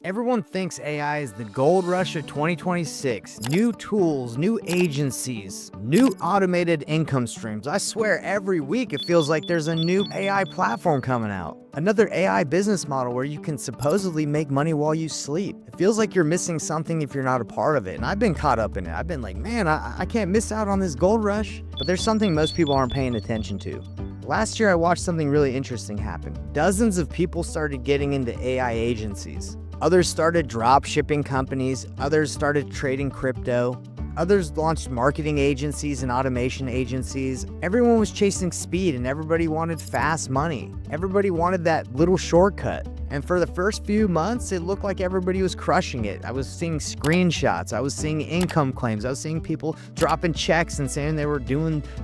Everyone thinks AI is the gold rush of 2026. New tools, new agencies, new automated income streams. I swear every week it feels like there's a new AI platform coming out. Another AI business model where you can supposedly make money while you sleep. It feels like you're missing something if you're not a part of it. And I've been caught up in it. I've been like, man, I can't miss out on this gold rush. But there's something most people aren't paying attention to. Last year, I watched something really interesting happen. Dozens of people started getting into AI agencies. Others started drop shipping companies, others started trading crypto, others launched marketing agencies and automation agencies. Everyone was chasing speed and everybody wanted fast money. Everybody wanted that little shortcut. And for the first few months, it looked like everybody was crushing it. I was seeing screenshots, I was seeing income claims, I was seeing people dropping checks and saying they were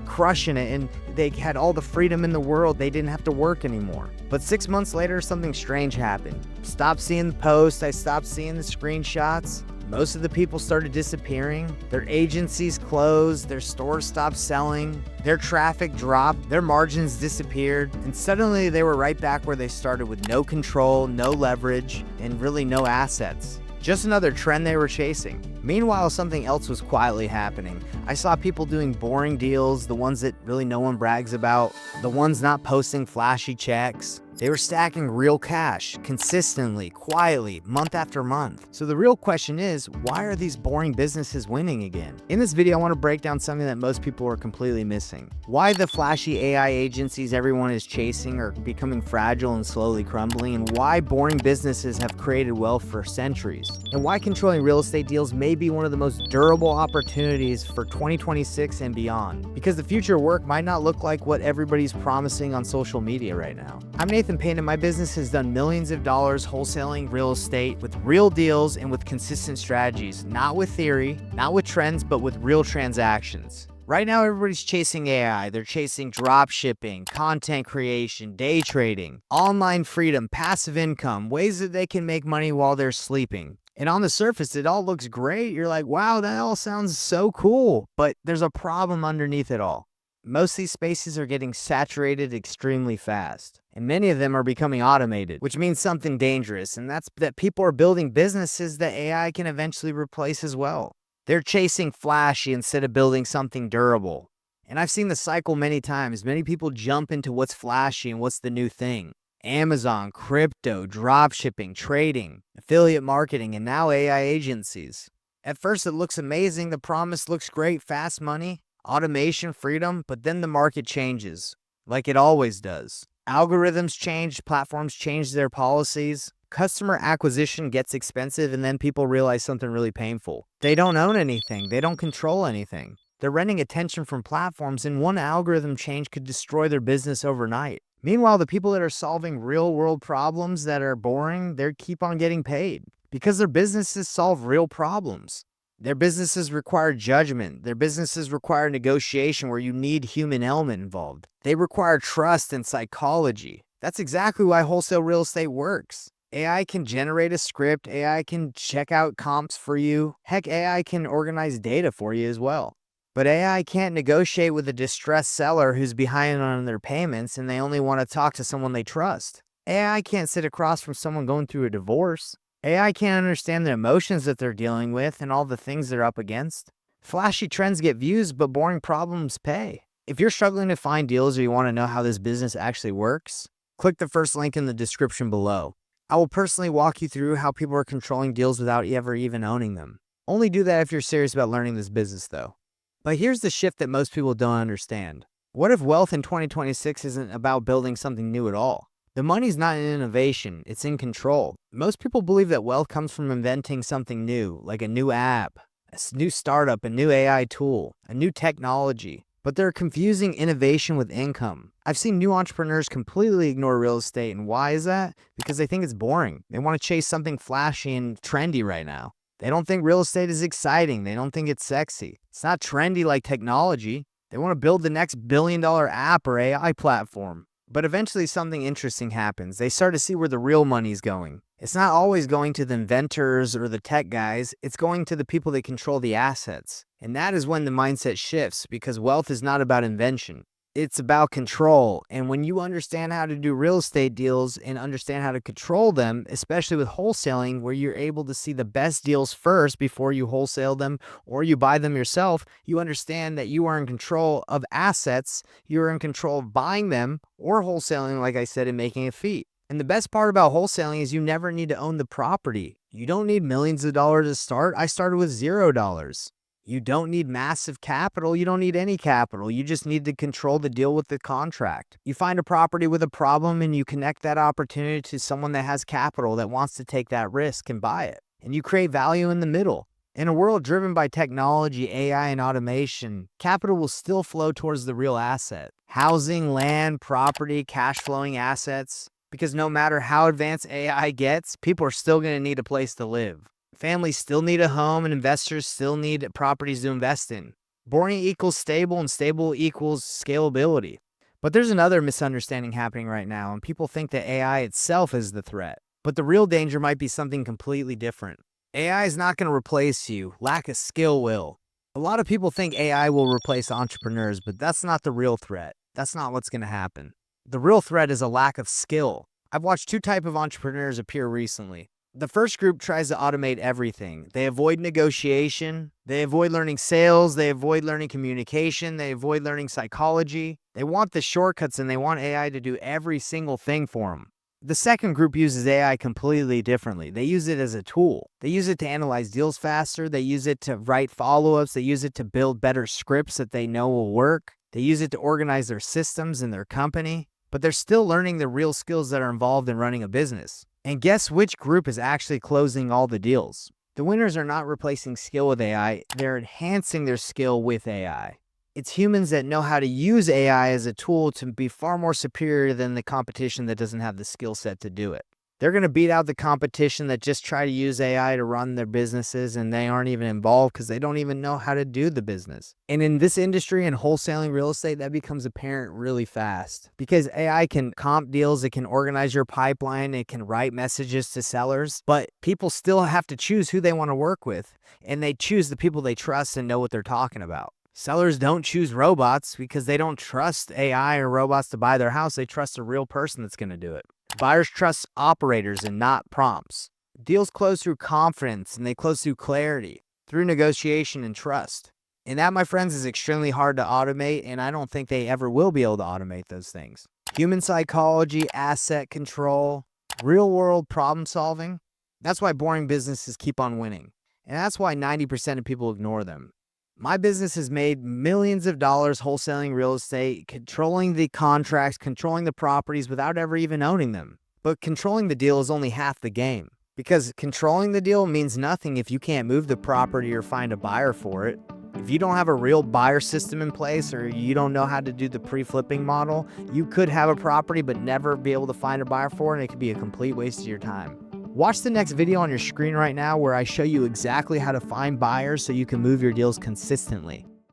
crushing it and they had all the freedom in the world. They didn't have to work anymore. But 6 months later, something strange happened. Stopped seeing the posts, I stopped seeing the screenshots. Most of the people started disappearing. Their agencies closed, their stores stopped selling, their traffic dropped, their margins disappeared, and suddenly they were right back where they started with no control, no leverage, and really no assets. Just another trend they were chasing. Meanwhile, something else was quietly happening. I saw people doing boring deals, the ones that really no one brags about, the ones not posting flashy checks. They were stacking real cash, consistently, quietly, month after month. So the real question is, why are these boring businesses winning again? In this video, I want to break down something that most people are completely missing. Why the flashy AI agencies everyone is chasing are becoming fragile and slowly crumbling, and why boring businesses have created wealth for centuries. And why controlling real estate deals may be one of the most durable opportunities for 2026 and beyond. Because the future of work might not look like what everybody's promising on social media right now. I'm Nathan Payne, and my business has done millions of dollars wholesaling real estate with real deals and with consistent strategies, not with theory, not with trends, but with real transactions. Right now, everybody's chasing AI. They're chasing drop shipping, content creation, day trading, online freedom, passive income, ways that they can make money while they're sleeping. And on the surface, it all looks great. You're like, wow, that all sounds so cool. But there's a problem underneath it all. Most of these spaces are getting saturated extremely fast, and many of them are becoming automated, which means something dangerous, and that's that people are building businesses that AI can eventually replace as well. They're chasing flashy instead of building something durable. And I've seen the cycle many times. Many people jump into what's flashy and what's the new thing. Amazon, crypto, drop shipping, trading, affiliate marketing, and now AI agencies. At first, it looks amazing. The promise looks great, fast money, automation, freedom, but then the market changes, like it always does. Algorithms change, platforms change their policies, customer acquisition gets expensive, and then people realize something really painful. They don't own anything, they don't control anything. They're renting attention from platforms, and one algorithm change could destroy their business overnight. Meanwhile, the people that are solving real-world problems that are boring, they keep on getting paid because their businesses solve real problems. Their businesses require judgment. Their businesses require negotiation where you need human element involved. They require trust and psychology. That's exactly why wholesale real estate works. AI can generate a script. AI can check out comps for you. Heck, AI can organize data for you as well. But AI can't negotiate with a distressed seller who's behind on their payments and they only want to talk to someone they trust. AI can't sit across from someone going through a divorce. AI can't understand the emotions that they're dealing with and all the things they're up against. Flashy trends get views, but boring problems pay. If you're struggling to find deals or you want to know how this business actually works, click the first link in the description below. I will personally walk you through how people are controlling deals without ever even owning them. Only do that if you're serious about learning this business though. But here's the shift that most people don't understand. What if wealth in 2026 isn't about building something new at all? The money's not in innovation, it's in control. Most people believe that wealth comes from inventing something new, like a new app, a new startup, a new AI tool, a new technology. But they're confusing innovation with income. I've seen new entrepreneurs completely ignore real estate, and why is that? Because they think it's boring. They want to chase something flashy and trendy right now. They don't think real estate is exciting. They don't think it's sexy. It's not trendy like technology. They want to build the next billion-dollar app or AI platform. But eventually something interesting happens. They start to see where the real money's going. It's not always going to the inventors or the tech guys. It's going to the people that control the assets. And that is when the mindset shifts, because wealth is not about invention. It's about control. And when you understand how to do real estate deals and understand how to control them, especially with wholesaling, where you're able to see the best deals first before you wholesale them or you buy them yourself, you understand that you are in control of assets. You're in control of buying them or wholesaling, like I said, and making a fee. And the best part about wholesaling is you never need to own the property. You don't need millions of dollars to start. I started with $0. You don't need massive capital. You don't need any capital. You just need to control the deal with the contract. You find a property with a problem and you connect that opportunity to someone that has capital that wants to take that risk and buy it. And you create value in the middle. In a world driven by technology, AI, and automation, capital will still flow towards the real asset. Housing, land, property, cash flowing assets. Because no matter how advanced AI gets, people are still going to need a place to live. Families still need a home and investors still need properties to invest in. Boring equals stable and stable equals scalability. But there's another misunderstanding happening right now, and people think that AI itself is the threat. But the real danger might be something completely different. AI is not going to replace you. Lack of skill will. A lot of people think AI will replace entrepreneurs, but that's not the real threat. That's not what's going to happen. The real threat is a lack of skill. I've watched two types of entrepreneurs appear recently. The first group tries to automate everything. They avoid negotiation. They avoid learning sales. They avoid learning communication. They avoid learning psychology. They want the shortcuts and they want AI to do every single thing for them. The second group uses AI completely differently. They use it as a tool. They use it to analyze deals faster. They use it to write follow-ups. They use it to build better scripts that they know will work. They use it to organize their systems in their company. But they're still learning the real skills that are involved in running a business. And guess which group is actually closing all the deals? The winners are not replacing skill with AI, they're enhancing their skill with AI. It's humans that know how to use AI as a tool to be far more superior than the competition that doesn't have the skill set to do it. They're going to beat out the competition that just try to use AI to run their businesses and they aren't even involved because they don't even know how to do the business. And in this industry and wholesaling real estate, that becomes apparent really fast because AI can comp deals, it can organize your pipeline, it can write messages to sellers, but people still have to choose who they want to work with and they choose the people they trust and know what they're talking about. Sellers don't choose robots because they don't trust AI or robots to buy their house. They trust a real person that's going to do it. Buyers trust operators and not prompts. Deals close through confidence and they close through clarity, through negotiation and trust. And that, my friends, is extremely hard to automate, and I don't think they ever will be able to automate those things. Human psychology, asset control, real-world problem solving. That's why boring businesses keep on winning. And that's why 90% of people ignore them. My business has made millions of dollars wholesaling real estate, controlling the contracts, controlling the properties without ever even owning them. But controlling the deal is only half the game. Because controlling the deal means nothing if you can't move the property or find a buyer for it. If you don't have a real buyer system in place or you don't know how to do the pre-flipping model, you could have a property but never be able to find a buyer for it, and it could be a complete waste of your time. Watch the next video on your screen right now where I show you exactly how to find buyers so you can move your deals consistently.